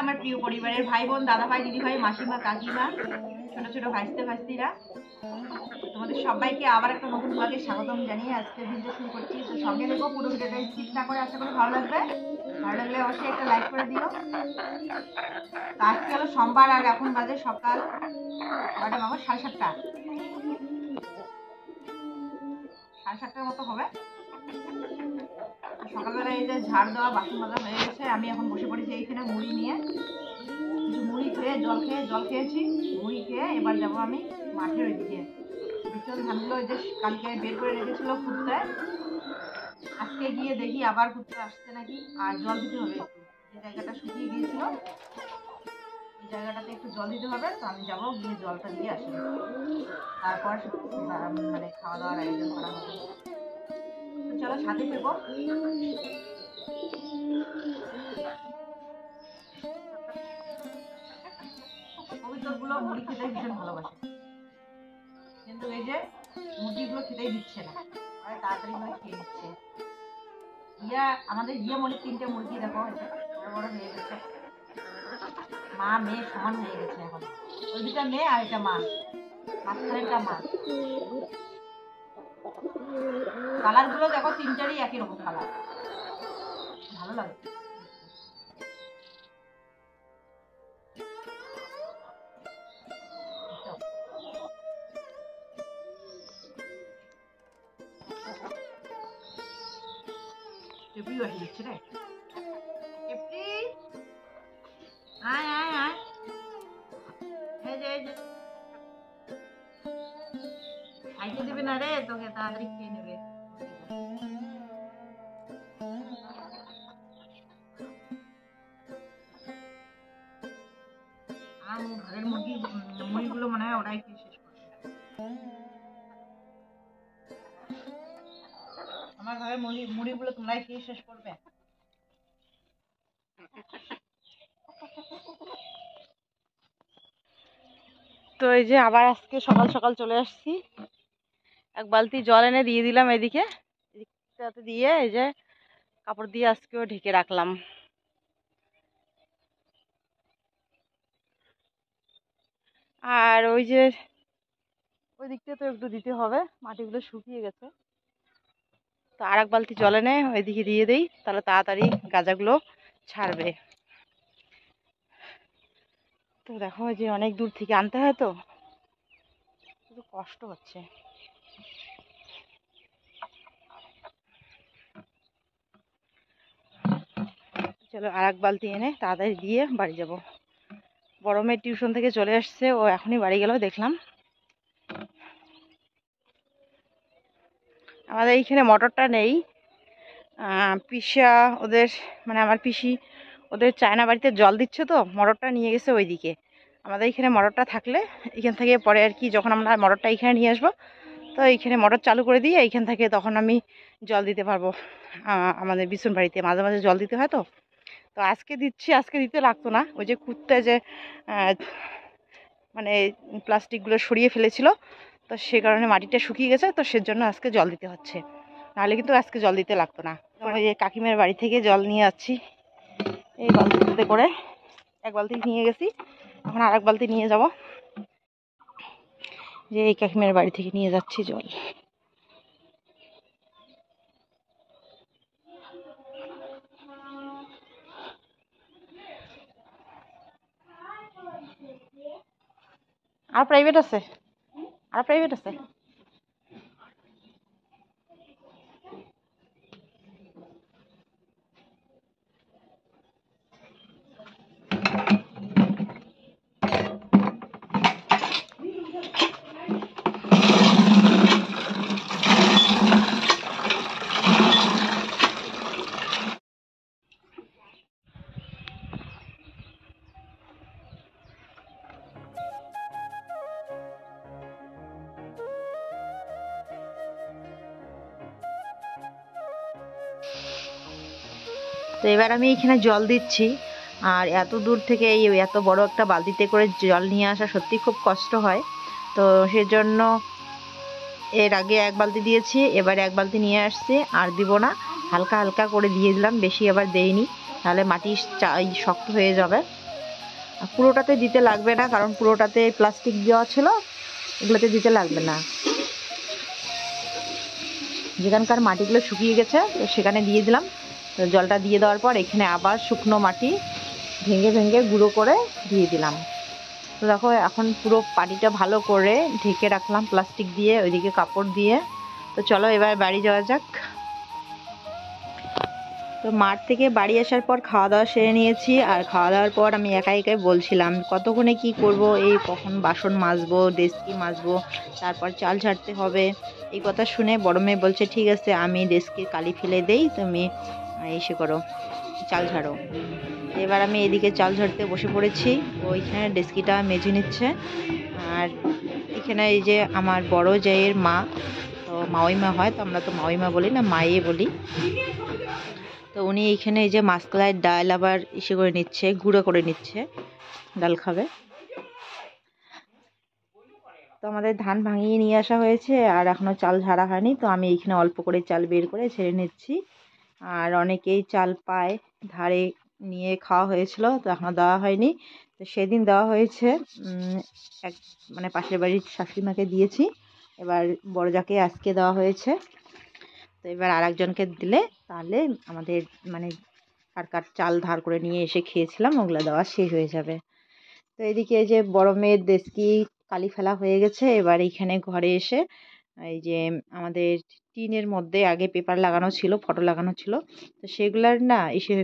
আমার প্রিয় পরিবারের ভাই বোন, দাদা ভাই, দিদি ভাই, মাসিমা, কাকিমা, ছোট ছোট ভাইস্তে ভাইস্তিরা, তোমাদের সবাইকে আবার একটা নতুন ব্লগে স্বাগতম জানিয়ে আজকে ভিডিও শুরু করছি। তো সঙ্গে দেখো, পুরো ভিডিওটা স্কিপ না করে, আশা করি ভালো লাগবে। ভালো লাগলে অবশ্যই একটা লাইক করে দিও। তো আজকে হলো সোমবার আর এখন বাজে সকাল 7:30 7:30 মতো হবে। সকালবেলা এই যে ঝাড় দেওয়া, বাসন মাজা হয়ে গেছে। আমি এখন বসে পড়েছি এইখানে মুড়ি নিয়ে, কিছু মুড়ি খেয়ে জল খেয়েছি। মুড়ি খেয়ে এবার যাবো আমি মাঠের ওইদিকে। বিচল ধানগুলো ওই যে কালকে বের করে রেখেছিল খুঁড়তে, আজকে গিয়ে দেখি আবার খুঁড়তে আসছে নাকি। আর জল দিতে হবে একটু, যে জায়গাটা শুকিয়ে গিয়েছিল এই জায়গাটাতে একটু জল দিতে হবে। তো আমি যাবো, গিয়ে জলটা দিয়ে আসি, তারপর মানে খাওয়া দাওয়ার আয়োজন করা হবে। তো চলো সাথে থেকো। কবিতরগুলো মুড়ি খেতে ভীষণ ভালোবাসে, কিন্তু এই যে মুরগিগুলো খেতেই দিচ্ছে না, তাড়াতাড়ি করে খেয়ে নিচ্ছে। আমাদের মনে 3টে মুরগি দেখো বড় বড় হয়ে গেছে, মা মেয়ে সমান হয়ে গেছে এখন। ওই 2টা মেয়ে আর এটা মা, মাঝখানেরটা মা। কালার গুলো দেখো 3টারই একই রকম কালার, ভালো লাগে। টেপি বসে দিচ্ছে রে, টেপি আয় আয় আয়, এই যে খাইতে দেবে না রে তোকে, তাড়াতাড়ি খেয়ে নেবে। আমার ঘরের মুড়িগুলো মনে হয় ওরাই খেয়ে শেষ করবে। আমার ঘরের মুড়িগুলো তোমরাই খেয়ে শেষ করবে। তো এই যে আবার আজকে সকাল সকাল চলে আসছি, এক বালতি জল এনে দিয়ে দিলাম এদিকে দিয়ে, এই যে কাপড় দিয়ে আজকেও ঢেকে রাখলাম। আর ওই যে ওই দিকটা তো একটু দিতে হবে, মাটিগুলো শুকিয়ে গেছে। তো আর এক বালতি জল এনে ওইদিকে দিয়ে দিই, তাহলে তাড়াতাড়ি গাঁজাগুলো ছাড়বে। তো দেখো যে অনেক দূর থেকে আনতে হয়, তো একটু কষ্ট হচ্ছে। চলো আর এক বালতি এনে তাড়াতাড়ি দিয়ে বাড়ি যাব। বড় মেয়ে টিউশন থেকে চলে আসছে, ও এখনই বাড়ি গেল দেখলাম। আমাদের এইখানে মোটরটা নেই, পিসা ওদের মানে আমার পিসি ওদের চায়না বাড়িতে জল দিচ্ছে, তো মোটরটা নিয়ে গেছে ওইদিকে। আমাদের এইখানে মোটরটা থাকলে এইখান থেকে পরে আর কি, যখন আমরা মোটরটা এইখানে নিয়ে আসবো, তো এইখানে মোটর চালু করে দিয়ে এইখান থেকে তখন আমি জল দিতে পারবো। আমাদের বিছুন বাড়িতে মাঝে মাঝে জল দিতে হয়, তো তো আজকে দিচ্ছি, আজকে দিতে লাগতো না। ওই যে কুত্তে যে মানে প্লাস্টিকগুলো সরিয়ে ফেলেছিল, তো সে কারণে মাটিটা শুকিয়ে গেছে, তো সেজন্য আজকে জল দিতে হচ্ছে, নাহলে কিন্তু আজকে জল দিতে লাগতো না। ওই যে কাকিমের বাড়ি থেকে জল নিয়ে যাচ্ছি এই বালতিতে করে। এক বালতি নিয়ে গেছি, এখন আর এক বালতি নিয়ে যাব। যে এই কাকিমের বাড়ি থেকে নিয়ে যাচ্ছি জল। আর প্রাইভেট আছে, আর প্রাইভেট আছে। তো এবার আমি এখানে জল দিচ্ছি, আর এত দূর থেকে এই এত বড় একটা বালতিতে করে জল নিয়ে আসা সত্যি খুব কষ্ট হয়। তো সেজন্য এর আগে এক বালতি দিয়েছি, এবার এক বালতি নিয়ে আসছি। আর দিব না, হালকা হালকা করে দিয়ে দিলাম, বেশি আবার দেইনি, তাহলে মাটি শক্ত হয়ে যাবে। পুরোটাতে দিতে লাগবে না, কারণ পুরোটাতে প্লাস্টিক দেওয়া ছিল, এগুলোতে দিতে লাগবে না। যেখানকার মাটিগুলো শুকিয়ে গেছে তো সেখানে দিয়ে দিলাম। তো জলটা দিয়ে দেওয়ার পর এখানে আবার শুকনো মাটি ভেঙে ভেঙে গুঁড়ো করে দিয়ে দিলাম। তো দেখো এখন পুরো পানিটা ভালো করে ঢেকে রাখলাম প্লাস্টিক দিয়ে, ওইদিকে কাপড় দিয়ে। তো চলো এবার বাড়ি যাওয়া যাক। তো মাঠ থেকে বাড়ি আসার পর খাওয়া দাওয়া সেরে নিয়েছি, আর খাওয়া দাওয়ার পর আমি একাই একাই বলছিলাম কতক্ষণে কি করব, এই কখন বাসন মাজবো, ডেস্কি মাজবো, তারপর চাল ঝাড়তে হবে। এই কথা শুনে বড় মেয়ে বলছে ঠিক আছে আমি ডেস্কির কালি ফেলে দেই, তুমি এসে করো, চাল ঝাড়ো। এবার আমি এদিকে চাল ঝাড়তে বসে পড়েছি, ওইখানে ডেস্কিটা মেজে নিচ্ছে। আর এখানে এই যে আমার বড় জায়ের মা, তো মাওইমা হয়, তো আমরা তো মাওইমা বলি না, মায়ে বলি। তো উনি এইখানে এই যে মাসকলাইয়ের ডাল আবার ইসে করে নিচ্ছে, গুঁড়ো করে নিচ্ছে, ডাল খাবে। তো আমাদের ধান ভাঙিয়ে নিয়ে আসা হয়েছে, আর এখনও চাল ঝাড়া হয়নি, তো আমি এইখানে অল্প করে চাল বের করে ছেড়ে নিচ্ছি। আর অনেকেই চাল পায়, ধারে নিয়ে খাওয়া হয়েছিল, তো এখনও দেওয়া হয়নি। তো সেদিন দেওয়া হয়েছে, এক মানে পাশের বাড়ির শাশুড়িমাকে দিয়েছি, এবার বড়জাকে আজকে দেওয়া হয়েছে। তো এবার আর একজনকে দিলে তাহলে আমাদের মানে কার কার চাল ধার করে নিয়ে এসে খেয়েছিলাম ওগুলো দেওয়া শেষ হয়ে যাবে। তো এদিকে এই যে বড় মেয়ের ডেস্কি কালি ফেলা হয়ে গেছে। এবার এইখানে ঘরে এসে এই যে আমাদের টিনের মধ্যে আগে পেপার লাগানো ছিল, ফটো লাগানো ছিল, তো সেগুলার না এসে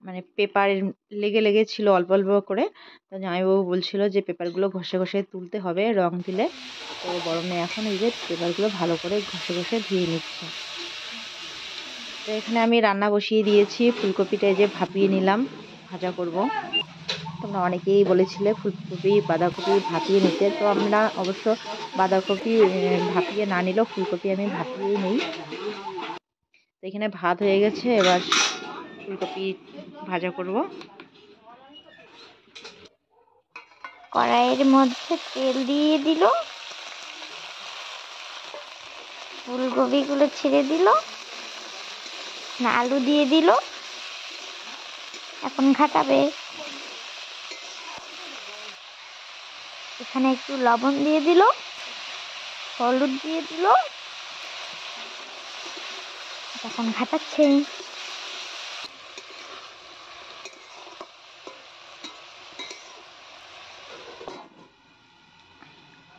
মানে পেপার লেগে লেগে ছিল অল্প অল্প করে। তো জামাইবাবু বলছিল যে পেপারগুলো ঘষে ঘষে তুলতে হবে রং দিলে। তো বড় মেয়ে এখন এই যে পেপারগুলো ভালো করে ঘষে ঘষে ধুয়ে নিচ্ছে। তো এখানে আমি রান্না বসিয়ে দিয়েছি, ফুলকপিটা এই যে ভাপিয়ে নিলাম, ভাজা করব। তোমরা অনেকেই বলেছিলে ফুলকপি বাঁধাকপি ভাপিয়ে নিতে, তো আমরা অবশ্য বাঁধাকপি ভাপিয়ে না নিলেও ফুলকপি আমি ভাপিয়েই নিই। তো এখানে ভাত হয়ে গেছে, এবার ফুলকপি ভাজা করব। কড়াইয়ের মধ্যে তেল দিয়ে দিল, ফুলকপিগুলো ছেড়ে দিল, আলু দিয়ে দিল, এখন ঘাটাবে। এখানে একটু লবণ দিয়ে দিল, হলুদ দিয়ে দিল, এখন ঘাটাচ্ছে।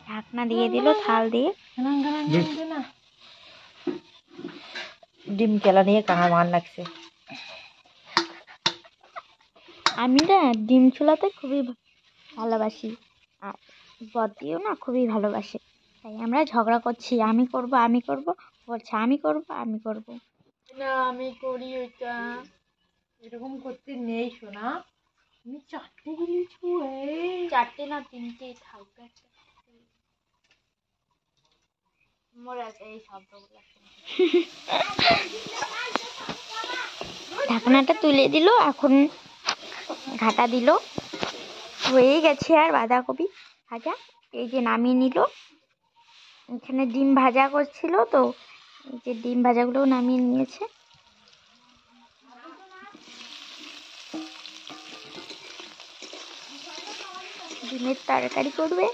ঢাকনা দিয়ে দিল থাল দিয়ে। ডিম কেলা নিয়ে কাঁড়া মান লাগছে। আমি না ডিম চুলাতে খুবই ভালোবাসি, আর বদিও না খুবই ভালোবাসে, তাই আমরা ঝগড়া করছি, আমি করব আমি করব, বলছে আমি করব আমি করব। না আমি করি ওইটা, এরকম করতে নেই সোনা। তুমি চারটে দিয়েছো, চারটে না তিনটে থাকবে। ঢাকনাটা তুলে দিল, এখন ঘাটা দিল, হয়ে গেছে। আর বাঁধাকপি ভাজা এই যে নামিয়ে নিল। এখানে ডিম ভাজা করছিল, তো এই যে ডিম ভাজাগুলোও নামিয়ে নিয়েছে। ডিমের তরকারি করবে।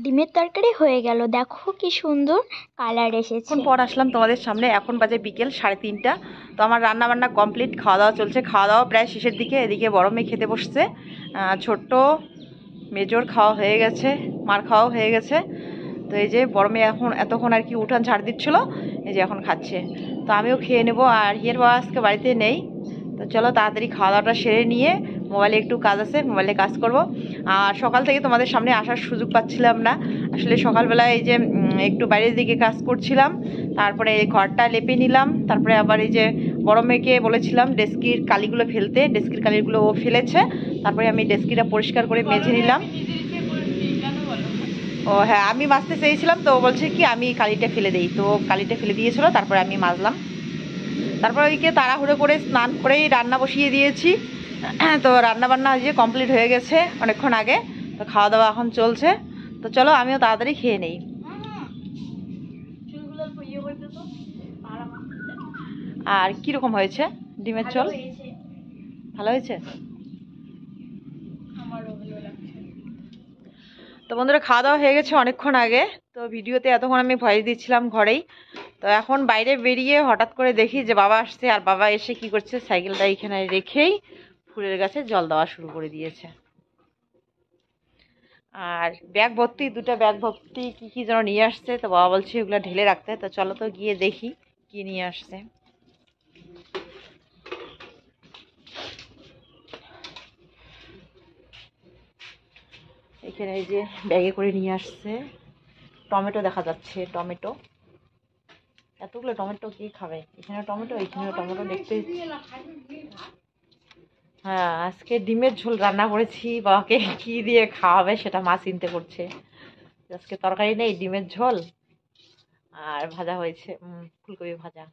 ডিমের তরকারি হয়ে গেল, দেখো কি সুন্দর কালার এসেছে। এখন পর আসলাম তোমাদের সামনে, এখন বাজে বিকেল 3:30। তো আমার রান্না বান্না কমপ্লিট, খাওয়া দাওয়া চলছে, খাওয়া দাওয়া প্রায় শেষের দিকে। এদিকে বড় মেয়ে খেতে বসছে, ছোট্ট মেজোর খাওয়া হয়ে গেছে, মার খাওয়াও হয়ে গেছে। তো এই যে বড় মেয়ে এখন এতক্ষণ আর কি উঠান ঝাড় দিচ্ছিলো, এই যে এখন খাচ্ছে। তো আমিও খেয়ে নেবো। আর হিয়ের বাবা আজকে বাড়িতে নেই, তো চলো তাড়াতাড়ি খাওয়া দাওয়াটা সেরে নিয়ে মোবাইলে একটু কাজ আছে, মোবাইলে কাজ করব। আর সকাল থেকে তোমাদের সামনে আসার সুযোগ পাচ্ছিলাম না, আসলে সকালবেলায় এই যে একটু বাইরের দিকে কাজ করছিলাম, তারপরে ঘরটা লেপে নিলাম, তারপরে আবার এই যে বড় মেয়েকে বলেছিলাম ডেস্কির কালিগুলো ফেলতে, ডেস্কির কালিগুলো ও ফেলেছে, তারপরে আমি ডেস্কিটা পরিষ্কার করে মেজে নিলাম। ও হ্যাঁ, আমি মাজতে চেয়েছিলাম তো ও বলছে কি আমি কালিটা ফেলে দিই, তো কালিটা ফেলে দিয়েছিল, তারপরে আমি মাজলাম। তারপর ওইদিকে তাড়াহুড়ো করে স্নান করেই রান্না বসিয়ে দিয়েছি। তো রান্না বান্না যে কমপ্লিট হয়ে গেছে অনেকক্ষণ আগে, তো খাওয়া দাওয়া এখন চলছে। তো চলো আমিও তাড়াতাড়ি খেয়ে নেই। আর কীরকম হয়েছে ডিমের ঝোল? ভালো হয়েছে। তো বন্ধুরা খাওয়া দাওয়া হয়ে গেছে অনেকক্ষণ আগে, তো ভিডিওতে এতক্ষণ আমি ভয়েস দিচ্ছিলাম ঘরেই। তো এখন বাইরে বেরিয়ে হঠাৎ করে দেখি যে বাবা আসছে, আর বাবা এসে কি করছে, সাইকেলটা এখানে রেখেই ফুলের গাছে জল দেওয়া শুরু করে দিয়েছে। আর ব্যাগ ভর্তি, দুটো ব্যাগ ভর্তি কি কি যেন নিয়ে আসছে, তো বাবা বলছে এগুলো ঢেলে রাখতে। তো চলো তো গিয়ে দেখি কি নিয়ে আসছে। এখানে এই যে ব্যাগে করে নিয়ে আসছে টমেটো, দেখা যাচ্ছে টমেটো। এতগুলো টমেটো কি খাবে? এখানে টমেটো, এখানেও টমেটো, দেখতে। হ্যাঁ, আজকে ডিমের ঝোল রান্না করেছি, বাবাকে কি দিয়ে খাওয়াবে সেটা মা চিন্তা করছে। আজকে তরকারি নেই, ডিমের ঝোল আর ভাজা হয়েছে, ফুলকপি ভাজা।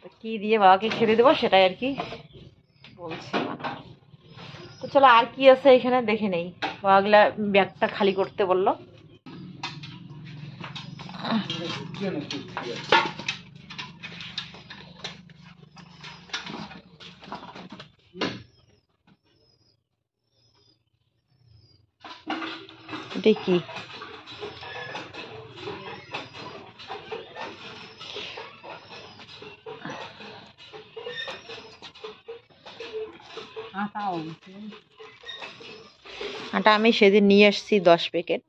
তো কি দিয়ে বাবাকে খেতে দেবো সেটাই আর কি বলছে। তো চলো আর কি আছে এখানে দেখে নেই। বাবাগুলা ব্যাগটা খালি করতে বললো। এটা কি? আটা আমি সেদিন নিয়ে আসছি 10 প্যাকেট।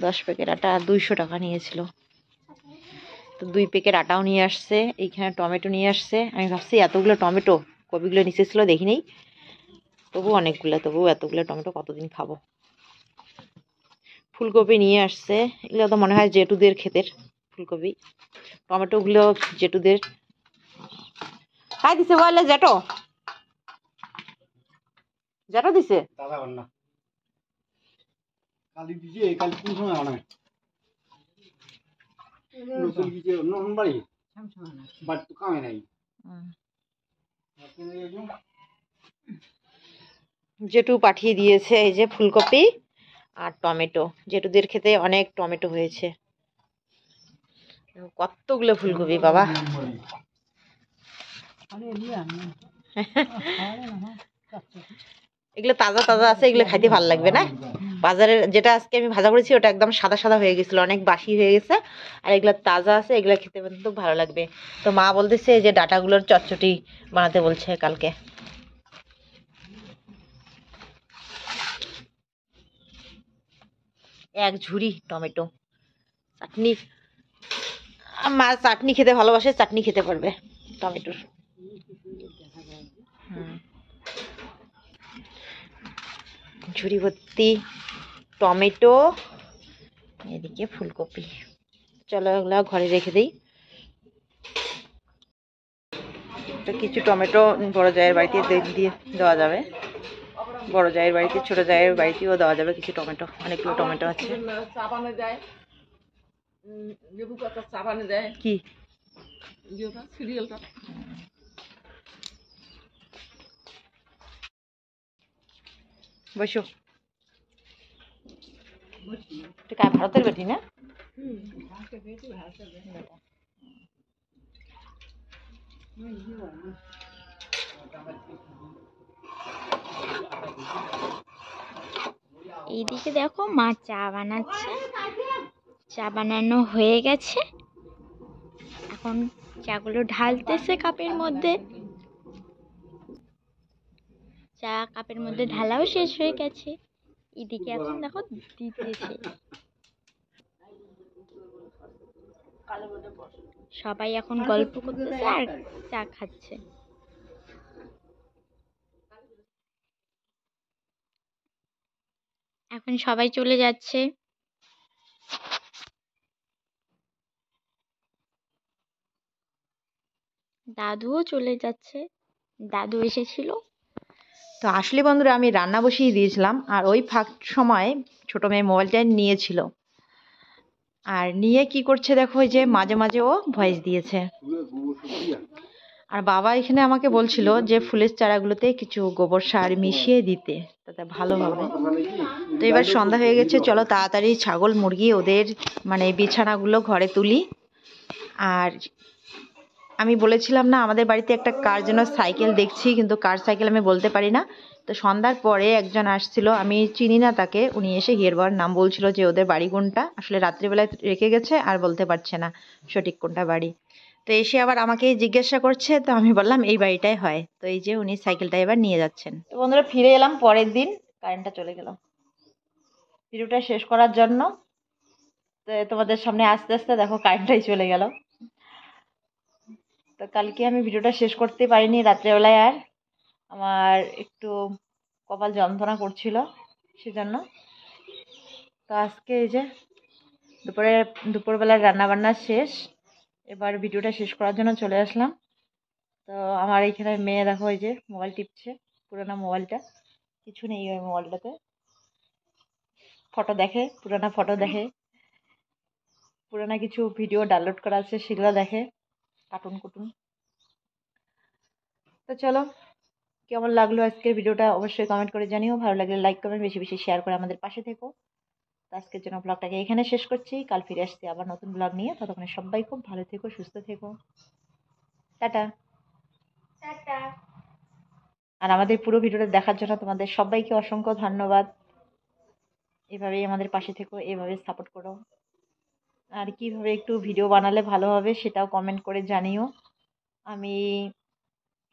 10 প্যাকেট আটা 200 টাকা নিয়েছিল। তো 2 প্যাকেট আটাও নিয়ে আসছে, এইখানে টমেটো নিয়ে আসছে। আমি ভাবছি এতগুলো টমেটো, কপিগুলো নিচে ছিল দেখিনি, তবু অনেকগুলো, তবু এতগুলো টমেটো কতদিন খাবো। ফুলকপি নিয়ে আসছে, এগুলো তো মনে হয় জেঠুদের ক্ষেতের ফুলকপি। টমেটোগুলো জেঠুদের। খাই দিছে বলে জেঠো, জেঠো দিছে। কালি দিছে, কালি কোন সময় আনা নতুন দিছে নতুন বাড়ি বাট তো কামে নাই। জেঠু পাঠিয়ে দিয়েছে এই যে ফুলকপি আর টমেটো। জেঠুদের খেতে অনেক টমেটো হয়েছে। কতগুলো ফুলকপি বাবা! এগুলো তাজা তাজা আছে, এগুলো খাইতে ভালো লাগবে না? বাজারের যেটা আজকে আমি ভাজা করেছি ওটা একদম সাদা সাদা হয়ে গেছিল, অনেক বাসি হয়ে গেছে। আর এগুলো তাজা আছে, এগুলো খেতে কিন্তু ভালো লাগবে। তো মা বলতেছে যে ডাটাগুলোর চটচটি বানাতে বলছে কালকে। এক ঝুড়ি টমেটো চাটনি। মা চাটনি খেতে ভালোবাসে, চাটনি খেতে পারবে টমেটোর। ঝুড়ি ভর্তি টমেটো, এদিকে ফুলকপি। চলো এগুলো ঘরে রেখে দিই। তো কিছু টমেটো বড় জায়ের বাড়িতে দিয়ে দেওয়া যাবে, বড় জায়ের বাড়িতে, ছোট জায়ের বাড়িতেও দেওয়া যাবে কিছু টমেটো। অনেকগুলো টমেটো আছে। কি বসো, ভারতের বেটি না? এইদিকে দেখো মা চা বানাচ্ছে, চা বানানো হয়ে গেছে, এখন চাগুলো ঢালতেছে কাপের মধ্যে। চা কাপের মধ্যে ঢালাও শেষ হয়ে গেছে, এদিকে এখন দেখো দিতেছে। সবাই এখন গল্প করতেছে আর চা খাচ্ছে। এখন সবাই চলে যাচ্ছে। দাদুও চলে যাচ্ছে, দাদু এসেছিল। তো আসলে বন্ধুরা আমি রান্না বসিয়ে দিয়েছিলাম, আর ওই ফাঁক সময় ছোট মেয়ে মোবাইলটা নিয়েছিল, আর নিয়ে কি করছে দেখো, ওই যে মাঝে মাঝে ও ভয়েস দিয়েছে। আর বাবা এখানে আমাকে বলছিল যে ফুলের চারাগুলোতে কিছু গোবর সার মিশিয়ে দিতে, তাতে ভালো হবে। তো এবার সন্ধ্যা হয়ে গেছে, চলো তাড়াতাড়ি ছাগল মুরগি ওদের মানে বিছানাগুলো ঘরে তুলি। আর আমি বলেছিলাম না আমাদের বাড়িতে একটা কার যেন সাইকেল দেখছি, কিন্তু কার সাইকেল আমি বলতে পারি না। তো সন্ধ্যার পরে একজন আসছিল, আমি চিনি না তাকে, উনি এসে হিয়ার বাবার নাম বলছিল যে ওদের বাড়ি কোনটা, আসলে রাত্রিবেলায় রেখে গেছে আর বলতে পারছে না সঠিক কোনটা বাড়ি। তো এসে আবার আমাকে জিজ্ঞাসা করছে, তো আমি বললাম এই বাড়িটাই হয়। তো এই যে উনি সাইকেলটা এবার নিয়ে যাচ্ছেন। তো বন্ধুরা ফিরে এলাম পরের দিন, কারেন্টটা চলে গেল ভিডিওটা শেষ করার জন্য। তো তোমাদের সামনে আস্তে আস্তে দেখো কারেন্টটাই চলে গেল। তো কালকে আমি ভিডিওটা শেষ করতে পারিনি রাত্রেবেলায়, আর আমার একটু কপাল যন্ত্রণা করছিল সেজন্য। তো আজকে এই যে দুপুরবেলার রান্নাবান্না শেষ, এবার ভিডিওটা শেষ করার জন্য চলে আসলাম। তো আমার এইখানে মেয়ে দেখো এই যে মোবাইল টিপছে, পুরোনো মোবাইলটা, কিছু নেই ওই মোবাইলটাতে, ফটো দেখে, পুরোনো ফটো দেখে, পুরোনো কিছু ভিডিও ডাউনলোড করা আছে সেগুলো দেখে, কার্টুন কুটুন। তো চলো, কেমন লাগলো আজকের ভিডিওটা অবশ্যই কমেন্ট করে জানিও, ভালো লাগলে লাইক কমেন্ট বেশি বেশি শেয়ার করে আমাদের পাশে থেকো। তো আজকের জন্য ব্লগটাকে এখানে শেষ করছি, কাল ফিরে আসছি আবার নতুন ব্লগ নিয়ে। ততক্ষণে সবাই খুব ভালো থেকো, সুস্থ থেকো, টাটা। আর আমাদের পুরো ভিডিওটা দেখার জন্য তোমাদের সবাইকে অসংখ্য ধন্যবাদ। এভাবেই আমাদের পাশে থেকো, এভাবে সাপোর্ট করো। আর কিভাবে একটু ভিডিও বানালে ভালো হবে সেটাও কমেন্ট করে জানিও। আমি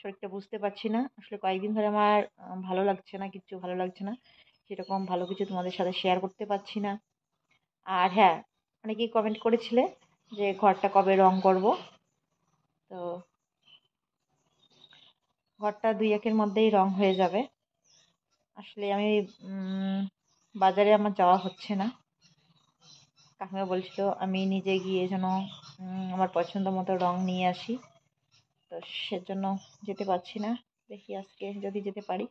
শরীরটা বুঝতে পারছি না, আসলে কয়েকদিন ধরে আমার ভালো লাগছে না, কিচ্ছু ভালো লাগছে না, সেরকম ভালো কিছু তোমাদের সাথে শেয়ার করতে পারছি না। আর হ্যাঁ, অনেকেই কমেন্ট করেছিলে যে ঘরটা কবে রং করব। তো ঘরটা 2-1 মধ্যেই রং হয়ে যাবে। আসলে আমি বাজারে আমার যাওয়া হচ্ছে না, কাকিমা বলছিল আমি নিজে গিয়ে যেন আমার পছন্দ মতো রং নিয়ে আসি। তো সেজন্য যেতে পারছি না, দেখি আজকে যদি যেতে পারি।